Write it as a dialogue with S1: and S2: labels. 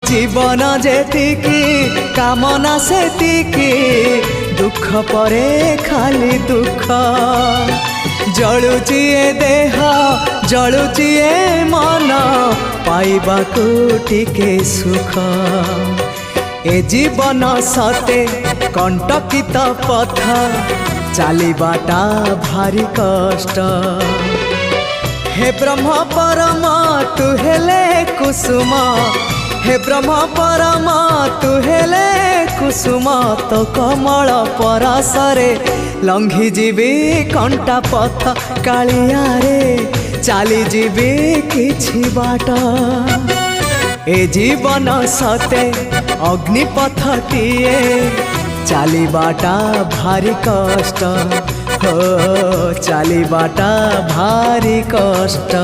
S1: जीवन जेतिकी कामना सेतिकी दुख परे खाली दुख जलुची ए देह जलुची ए मन पाइबाकू टिके सुख ए जीवन सते कंटकित पथ चलिबाटा भारी कष्ट हे ब्रह्म परम तू हेले कुसुम हे ब्रह्म परम तू हेले कुसुम तो कमल परसरे लंघी जीवी कंटा पथ कालिया रे चली जीवी किछि बाट ए जीवन सते अग्निपथटीए चलिबाटा भारी कष्ट हो चलिबाटा भारी कष्ट।